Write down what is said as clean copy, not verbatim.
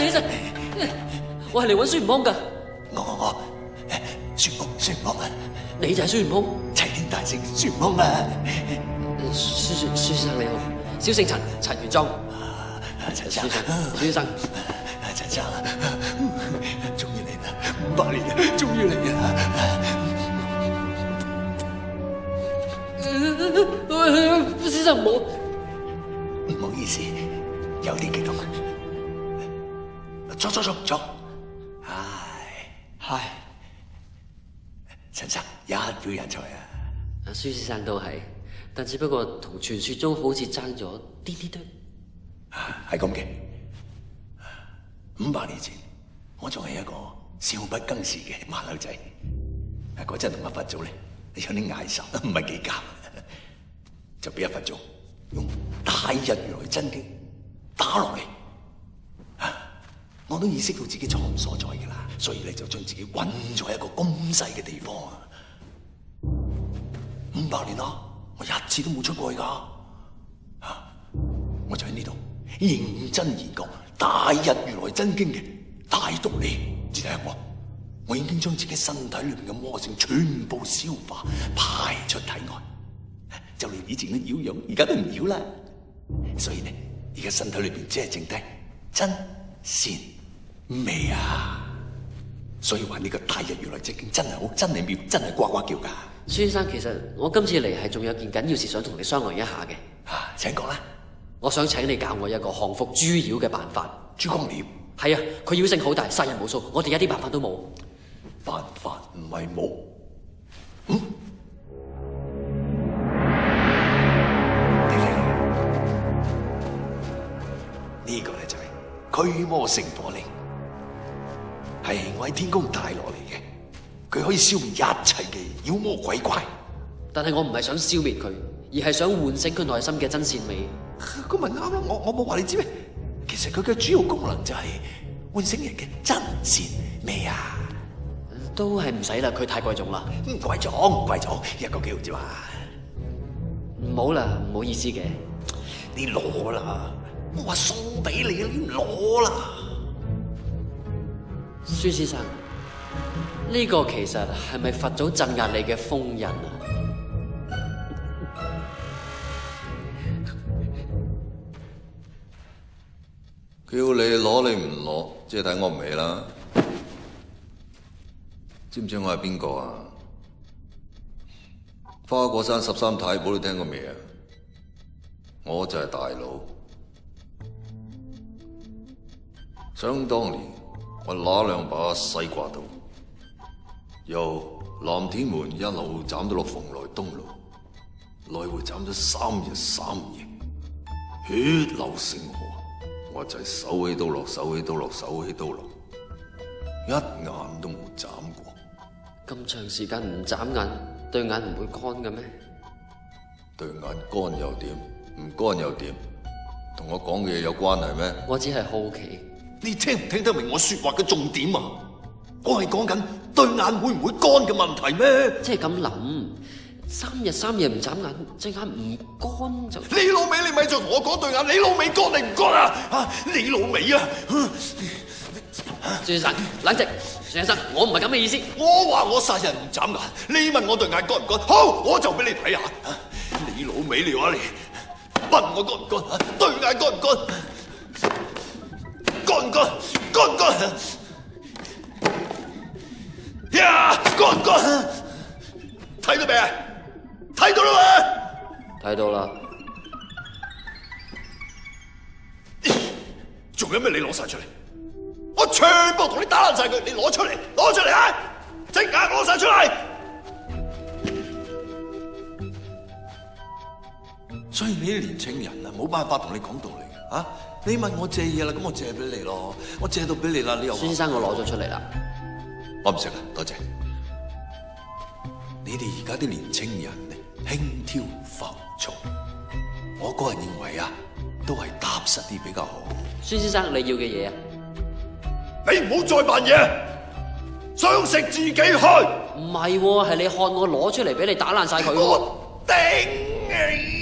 起身！我係嚟揾孫悟空㗎。孫悟空啊！你就係孫悟空？齊天大聖孫悟空啊！孫先生你好，小姓陳元莊。陳生，先生，陳生，終於嚟啦！500年啦，終於嚟啦！先生唔好意思，有啲激動。坐。係，陳生一表人才啊！孫先生都係，但只不過同傳說中好似爭咗啲堆。係咁嘅。500年前，我仲係一個少不更事嘅馬騮仔。嗰陣同阿佛祖咧有啲嗌霎，唔係幾夾，就俾阿佛祖用大日如來真經打落嚟。我都意識到自己錯誤所在㗎啦，所以咧就將自己困咗喺一個咁細嘅地方啊！500年啦，我一次都冇出過去㗎。我就喺呢度認真研究大日如來真經嘅大道理。只睇下我已經將自己身體裏邊嘅魔性全部消化排出體外，就連以前嘅妖樣而家都唔妖啦。所以呢，而家身體裏邊只係剩低真善美啊！所以話呢個大日如來真經真係好，真係妙，真係呱呱叫噶。孫先生，其實我今次嚟係仲有件緊要事想同你商量一下嘅。請講啦。我想請你教我一個降服豬妖嘅辦法。豬公鳥？係啊，佢妖性好大，殺人無數，我哋一啲辦法都冇。辦法唔係冇。呢個咧就係驅魔聖火令，係我喺天宮帶落嚟嘅，佢可以消滅一切嘅妖魔鬼怪。但係我唔係想消滅佢，而係想喚醒佢內心嘅真善美。咁咪啱咯，我冇話你知咩？其實佢嘅主要功能就係喚醒人嘅真善美啊！都係唔使啦，佢太貴重啦。貴咗，一個幾毫啫嘛。唔好啦，唔好意思嘅。你攞啦，我話送俾你，你唔攞啦。孫先生，呢個其實係咪佛祖鎮壓你嘅封印啊？叫你攞你唔攞，即係睇我唔起啦。知唔知我係邊個啊？花果山13太保你聽過未啊？我就係大佬。想當年我拿兩把西瓜刀，由南天門一路斬到落蓬萊東路，來回斬咗3日3夜，血流成河。我就係手起刀落，手起刀落，手起刀落，一眼都冇眨過。咁長時間唔眨眼，對眼唔會乾嘅咩？對眼乾又點？唔乾又點？同我講嘅嘢有關係咩？我只係好奇，你聽唔聽得明我說話嘅重點啊？我係講緊對眼會唔會乾嘅問題咩？即係咁諗，3日3夜唔眨眼，隻眼唔乾就……你老味，你咪再同我講對眼，你老味乾定唔乾啊？你老味啊！孫先生，冷靜。孫先生，我唔係咁嘅意思。我話我殺人唔眨眼，你問我對眼乾唔乾？好，我就俾你睇下。你老味，你話你問我乾唔乾？對眼乾唔乾？乾唔乾？乾唔乾？呀，乾唔乾？睇到未啊？睇到啦嘛？睇到啦。仲有咩？你攞晒出嚟，我全部同你打爛晒佢。你攞出嚟，攞出嚟啊！即刻攞晒出嚟。所以你啲年青人啊，冇辦法同你講道理嘅啊！你問我借嘢啦，咁我借俾你咯。我借到俾你啦，你又……孫先生，我攞咗出嚟啦。我唔識啦，多謝。你哋而家啲年青人輕佻浮躁，我個人認為啊，都係踏實啲比較好。孫先生，你要嘅嘢啊？你唔好再扮嘢，想食自己開。唔係喎，係你看我攞出嚟俾你打爛晒佢喎。我頂你！